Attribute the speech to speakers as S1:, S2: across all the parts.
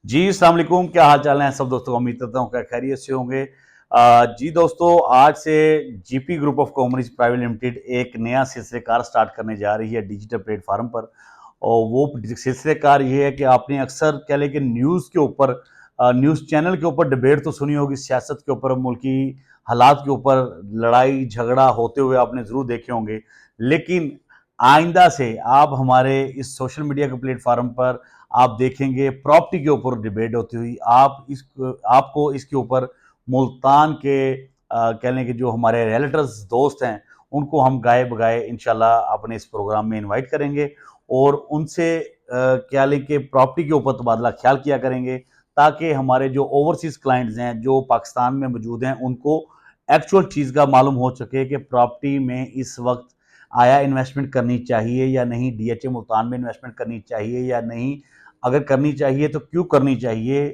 S1: जी, अस्सलाम वालेकुम। क्या हाल चाल है सब दोस्तों? उम्मीद करता हूँ क्या खैरियत से होंगे। जी दोस्तों, आज से GP group of companies private limited एक नया सिलसिलेकार स्टार्ट करने जा रही है डिजिटल प्लेटफॉर्म पर। और वो सिलसिलेकार ये है कि आपने अक्सर कह लें कि न्यूज़ के ऊपर, न्यूज़ चैनल के ऊपर डिबेट तो सुनी होगी, सियासत के ऊपर, मुल्की हालात के ऊपर लड़ाई झगड़ा होते हुए आपने ज़रूर देखे होंगे। लेकिन आइंदा से आप हमारे इस सोशल मीडिया के प्लेटफॉर्म पर आप देखेंगे प्रॉपर्टी के ऊपर डिबेट होती हुई। आपको इसके ऊपर मुल्तान के कह लें कि जो हमारे रिलेटिव्स दोस्त हैं, उनको हम गाए बगाए इंशाल्लाह अपने इस प्रोग्राम में इनवाइट करेंगे और उनसे क्या लें कि प्रॉपर्टी के ऊपर तबादला ख्याल किया करेंगे, ताकि हमारे जो ओवरसीज क्लाइंट्स हैं जो पाकिस्तान में मौजूद हैं, उनको एक्चुअल चीज़ का मालूम हो सके कि प्रॉपर्टी में इस वक्त आया इन्वेस्टमेंट करनी चाहिए या नहीं, डीएचए मुल्तान में इन्वेस्टमेंट करनी चाहिए या नहीं, अगर करनी चाहिए तो क्यों करनी चाहिए,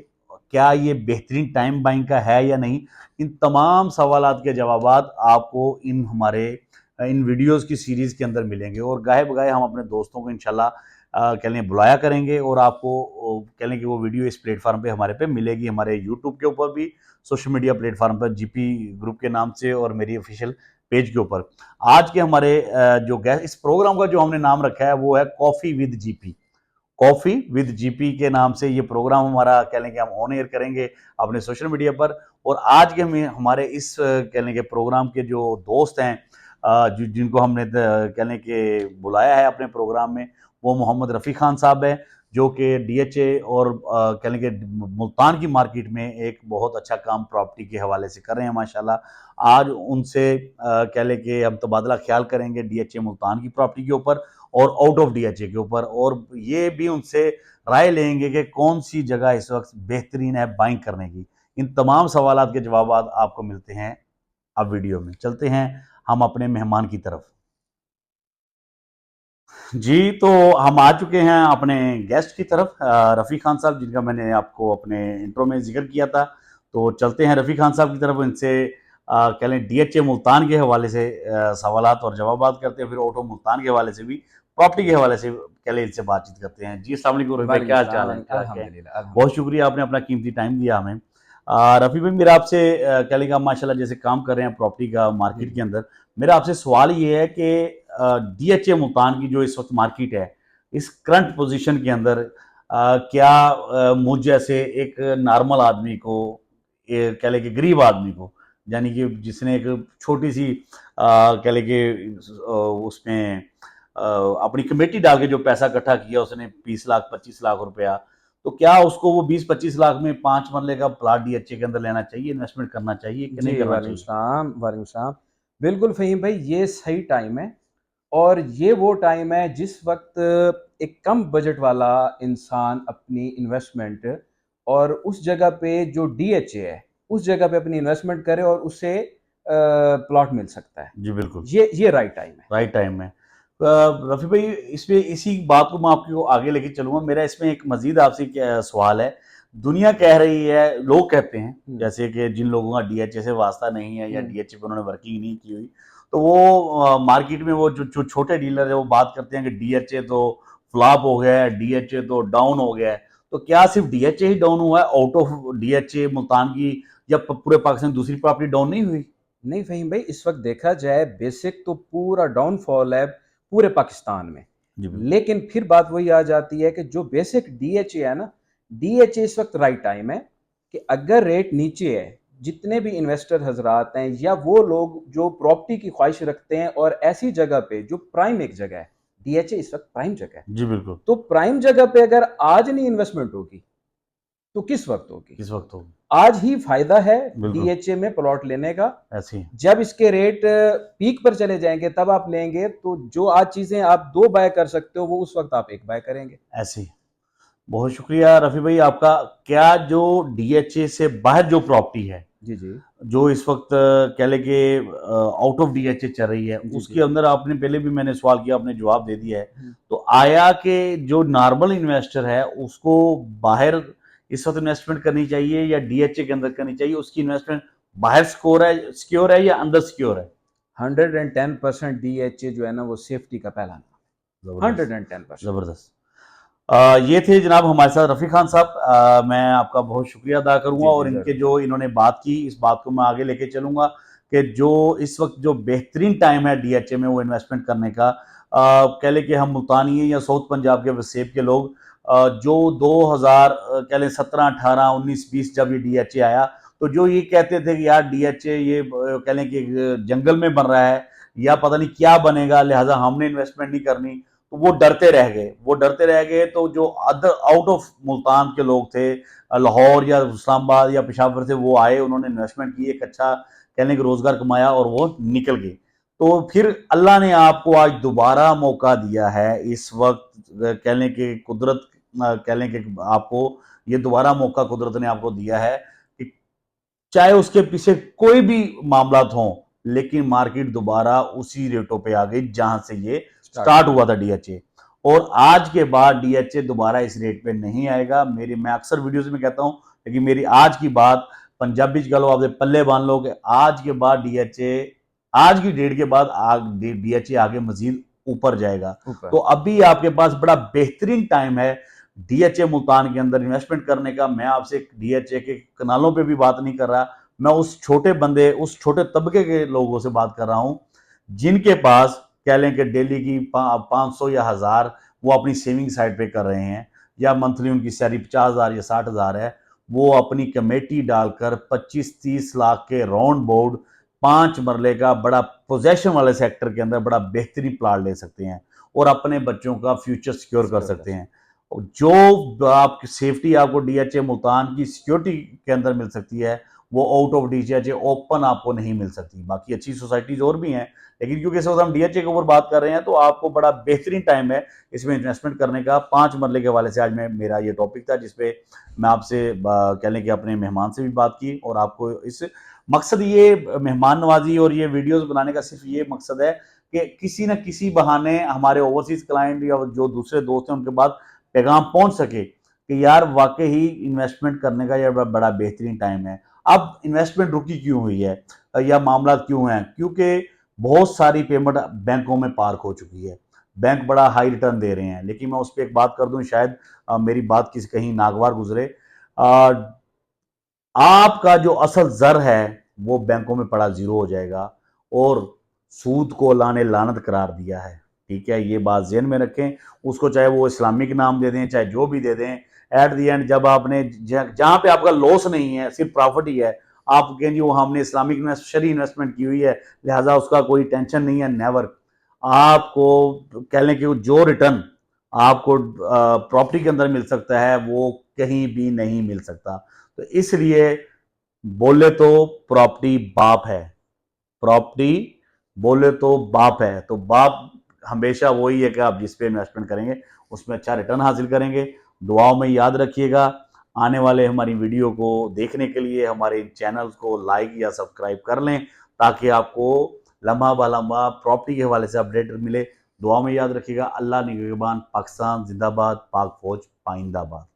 S1: क्या ये बेहतरीन टाइम बाइंग का है या नहीं। इन तमाम सवालात के जवाबात आपको इन वीडियोस की सीरीज के अंदर मिलेंगे और गाहे बगाए हम अपने दोस्तों को इंशाल्लाह कह लें बुलाया करेंगे और आपको कह लें कि वो वीडियो इस प्लेटफॉर्म पे हमारे पे मिलेगी, हमारे यूट्यूब के ऊपर भी, सोशल मीडिया प्लेटफॉर्म पर जीपी ग्रुप के नाम से और मेरी ऑफिशियल पेज के ऊपर। आज के हमारे जो गैस इस प्रोग्राम का जो हमने नाम रखा है वो है coffee with GP. Coffee with GP के नाम से ये प्रोग्राम हमारा कह लें कि हम ऑन एयर करेंगे अपने सोशल मीडिया पर। और आज के हमारे इस कह लें कि प्रोग्राम के जो दोस्त हैं, जिनको हमने कह लें कि बुलाया है अपने प्रोग्राम में, वो मोहम्मद रफ़ी खान साहब हैं, जो कि डीएचए और कह लें कि मुल्तान की मार्केट में एक बहुत अच्छा काम प्रॉपर्टी के हवाले से कर रहे हैं माशाल्लाह। आज उनसे कह लें कि हम तबादला ख्याल करेंगे डीएचए मुल्तान की प्रॉपर्टी के ऊपर और आउट ऑफ डीएचए के ऊपर, और ये भी उनसे राय लेंगे कि कौन सी जगह इस वक्त बेहतरीन है बाइंग करने की। इन तमाम सवालात के जवाब आपको मिलते हैं अब वीडियो में। चलते हैं हम अपने मेहमान की तरफ। जी, तो हम आ चुके हैं अपने गेस्ट की तरफ, रफ़ी खान साहब, जिनका मैंने आपको अपने इंट्रो में जिक्र किया था। तो चलते हैं रफ़ी खान साहब की तरफ, इनसे कह लें डीएचए मुल्तान के हवाले से सवालात और जवाबात करते हैं, फिर ऑटो मुल्तान के हवाले से भी, प्रॉपर्टी के हवाले से कह लें इनसे बातचीत करते हैं। जी, अस्सलाम वालेकुम रफ़ी भाई,
S2: वालेकुम
S1: क्या हाल
S2: सलाम
S1: चाल है?
S2: वालेकुम,
S1: ठीक है?
S2: अल्हम्दुलिल्लाह
S1: बहुत
S2: अल्हम्दुलिल्लाह।
S1: शुक्रिया, आपने अपना कीमती टाइम दिया हमें। रफ़ी भाई, मेरा आपसे कह लें कि आप माशाल्लाह जैसे काम कर रहे हैं प्रॉपर्टी का
S2: जी
S1: मार्केट के
S2: जी।
S1: अंदर, मेरा आपसे सवाल ये है कि डीएचए मुल्तान की जो इस वक्त मार्केट है, इस करंट पोजीशन के अंदर क्या मुझ जैसे एक नॉर्मल आदमी को, कह लें कि गरीब आदमी को, यानी कि जिसने एक छोटी सी कह लें कि उसमें अपनी कमेटी डाल के जो पैसा इकट्ठा किया उसने 20 लाख 25 लाख रुपया, तो क्या उसको वो 20-25 लाख में 5 मरले का प्लाट डीएचए के अंदर लेना चाहिए, इन्वेस्टमेंट करना चाहिए कि नहीं
S2: जी,
S1: करना
S2: वालेकुम
S1: चाहिए?
S2: सलाम वालेकुम सलाम। बिल्कुल फ़हीम भाई, ये सही टाइम है और ये वो टाइम है जिस वक़्त एक कम बजट वाला इंसान अपनी इन्वेस्टमेंट और उस जगह पे जो डीएचए है, उस जगह पे अपनी इन्वेस्टमेंट करे और उसे प्लॉट मिल सकता है।
S1: जी बिल्कुल।
S2: ये राइट टाइम है।
S1: राइट टाइम में। रफ़ी भाई, इसमें इसी बात को मैं आपको आगे लेके चलूँगा। मेरा इसमें एक मज़ीद आपसे क्या सवाल है। दुनिया कह रही है, लोग कहते हैं,
S2: हुँ,
S1: जैसे कि जिन लोगों का डीएचए से वास्ता नहीं है या
S2: हुँ।
S1: डीएचए पे उन्होंने वर्किंग नहीं की हुई, तो वो मार्केट में वो जो छोटे डीलर हैं, वो बात करते हैं कि डीएचए तो फ्लॉप हो गया है, डीएचए तो डाउन हो गया है। तो क्या सिर्फ़ डीएचए ही डाउन हुआ है? आउट ऑफ डीएचए मुल्तान की या प पूरे पाकिस्तान दूसरी प्रॉपर्टी डाउन नहीं हुई?
S2: नहीं फ़हीम भाई, इस वक़्त देखा जाए बेसिक तो पूरा डाउनफॉल है पूरे पाकिस्तान में।
S1: जी बिल्कुल।
S2: लेकिन फिर बात वही आ जाती है कि जो बेसिक डीएचए है ना, डीएचए इस वक़्त राइट टाइम है कि अगर रेट नीचे है, जितने भी इन्वेस्टर हज़रात हैं या वो लोग जो प्रॉपर्टी की ख़्वाहिश रखते हैं और ऐसी जगह पे जो प्राइम एक जगह है, डीएचए इस वक़्त प्राइम जगह है।
S1: जी बिल्कुल।
S2: तो प्राइम जगह पे अगर आज नहीं इन्वेस्टमेंट होगी, तो किस वक़्त होगी?
S1: किस वक़्त होगी?
S2: आज ही फ़ायदा है
S1: बिल्कुल,
S2: डीएचए में प्लॉट लेने का।
S1: ऐसे ही,
S2: जब इसके रेट पीक पर चले जाएँगे तब आप लेंगे, तो जो आज चीज़ें आप 2 बाय कर सकते हो, वो उस वक़्त आप 1 बाय करेंगे।
S1: ऐसे ही। बहुत शुक्रिया रफ़ी भाई आपका। क्या जो डीएचए से बाहर जो प्रॉपर्टी है,
S2: जी, जी।
S1: जो इस वक़्त कह लें कि आउट ऑफ डीएचए चल रही है,
S2: जी,
S1: उसके
S2: जी।
S1: अंदर आपने पहले भी मैंने सवाल किया, आपने जवाब दे दिया है।
S2: हुँ।
S1: तो आया कि जो नॉर्मल इन्वेस्टर है, उसको बाहर इस वक़्त इन्वेस्टमेंट करनी चाहिए या डीएचए के अंदर करनी चाहिए? उसकी इन्वेस्टमेंट बाहर सिक्योर है या अंदर सिक्योर है?
S2: 110% डीएचए जो है ना, वो सेफ्टी का पहला नाम है।
S1: ज़बरदस्त,
S2: 110%।
S1: ज़बरदस्त। ये थे जनाब हमारे साथ रफ़ी खान साहब। मैं आपका बहुत शुक्रिया अदा करूंगा
S2: जी
S1: और
S2: जी
S1: इनके
S2: जरूर।
S1: जो इन्होंने बात की इस बात को मैं आगे लेके चलूंगा कि जो इस वक्त जो बेहतरीन टाइम है डीएचए में वो इन्वेस्टमेंट करने का। कह लें कि हम मुल्तानी या साउथ पंजाब के वसेब के लोग जो 2000 कह लें 17 18 19 20 जब ये डीएचए आया तो जो ये कहते थे कि यार डीएचए ये कह लें कि जंगल में बन रहा है या पता नहीं क्या बनेगा लिहाजा हमने इन्वेस्टमेंट नहीं करनी, तो वो डरते रह गए। तो जो अदर आउट ऑफ मुल्तान के लोग थे लाहौर या इस्लामाबाद या पेशावर से वो आए, उन्होंने इन्वेस्टमेंट की, एक अच्छा कहने के रोजगार कमाया और वो निकल गए। तो फिर अल्लाह ने आपको आज दोबारा मौका दिया है इस वक्त कह लें कि कुदरत कह लें कि आपको ये दोबारा मौका कुदरत ने आपको दिया है कि चाहे उसके पीछे कोई भी मामला हो लेकिन मार्केट दोबारा उसी रेटों पे आ गई जहां से ये
S2: स्टार्ट
S1: स्टार्ट
S2: हुआ।
S1: हुआ था डीएचए। और आज के बाद डीएचए दोबारा इस रेट पे नहीं आएगा। मेरी मैं अक्सर वीडियोस में कहता हूं, लेकिन मेरी आज की बात पंजाबी च गलो आपके पल्ले बांध लो कि आज के बाद डीएचए आज की डेट के बाद डीएचए आगे मजीद ऊपर जाएगा। तो
S2: ऊपर।
S1: अभी आपके पास बड़ा बेहतरीन टाइम है डीएचए मुल्तान के अंदर इन्वेस्टमेंट करने का। मैं आपसे डीएचए के कनालों पे भी बात नहीं कर रहा, मैं उस छोटे बंदे उस छोटे तबके के लोगों से बात कर रहा हूं जिनके पास कह लें कि डेली की 500 या 1000 वो अपनी सेविंग साइड पे कर रहे हैं या मंथली उनकी सैलरी 50,000 या 60,000 है। वो अपनी कमेटी डालकर 25-30 लाख के राउंड बोर्ड 5 मरले का बड़ा पोजेशन वाले सेक्टर के अंदर बड़ा बेहतरीन प्लाट ले सकते हैं और अपने बच्चों का फ्यूचर सिक्योर कर
S2: सिक्योर कर
S1: सकते
S2: सकते।
S1: हैं। जो आपकी सेफ्टी आपको डीएचए मुल्तान की सिक्योरिटी के अंदर मिल सकती है वो आउट ऑफ डीएचए ओपन आपको नहीं मिल सकती। बाकी अच्छी सोसाइटीज और भी हैं, लेकिन क्योंकि इस वक्त हम डीएचए के ऊपर बात कर रहे हैं तो आपको बड़ा बेहतरीन टाइम है इसमें इन्वेस्टमेंट करने का। 5 मरले के हवाले से आज मैं मेरा ये टॉपिक था जिसपे मैं आपसे कह लें कि अपने मेहमान से भी बात की और आपको इस मकसद ये मेहमान नवाजी और ये वीडियोस बनाने का सिर्फ ये मकसद है कि किसी न किसी बहाने हमारे ओवरसीज क्लाइंट या जो दूसरे दोस्त हैं उनके पास पैगाम पहुंच सके कि यार वाकई ही इन्वेस्टमेंट करने का यह बड़ा बेहतरीन टाइम है। अब इन्वेस्टमेंट रुकी क्यों हुई है या मामला क्यों है, क्योंकि बहुत सारी पेमेंट बैंकों में पार्क हो चुकी है। बैंक बड़ा हाई रिटर्न दे रहे हैं, लेकिन मैं उस पर एक बात कर दूं, शायद मेरी बात किसी कहीं नागवार गुजरे। अ, आपका जो असल जर है वो बैंकों में पड़ा जीरो हो जाएगा और सूद को अल्लाह ने लानत करार दिया है। ठीक है, ये बात ज़हन में रखें। उसको चाहे वो इस्लामिक नाम दे दें चाहे जो भी दे दें, एट दी एंड जब आपने जहां पे आपका लॉस नहीं है सिर्फ प्रॉफिट ही है, आप कहेंगे वो हमने इस्लामिक शरी इन्वेस्टमेंट की हुई है लिहाजा उसका कोई टेंशन नहीं है। नेवर। आपको कह लें कि जो रिटर्न आपको प्रॉपर्टी के अंदर मिल सकता है वो कहीं भी नहीं मिल सकता। तो इसलिए बोले तो प्रॉपर्टी बाप है, प्रॉपर्टी बोले तो बाप है। तो बाप हमेशा वही है कि आप जिस पे इन्वेस्टमेंट करेंगे उसमें अच्छा रिटर्न हासिल करेंगे। दुआओं में याद रखिएगा। आने वाले हमारी वीडियो को देखने के लिए हमारे चैनल को लाइक या सब्सक्राइब कर लें ताकि आपको लम्हा ब लम्हा प्रॉपर्टी के हवाले से अपडेट मिले। दुआ में याद रखिएगा। अल्लाह निगहबान। पाकिस्तान जिंदाबाद। पाक फौज पाइंदाबाद।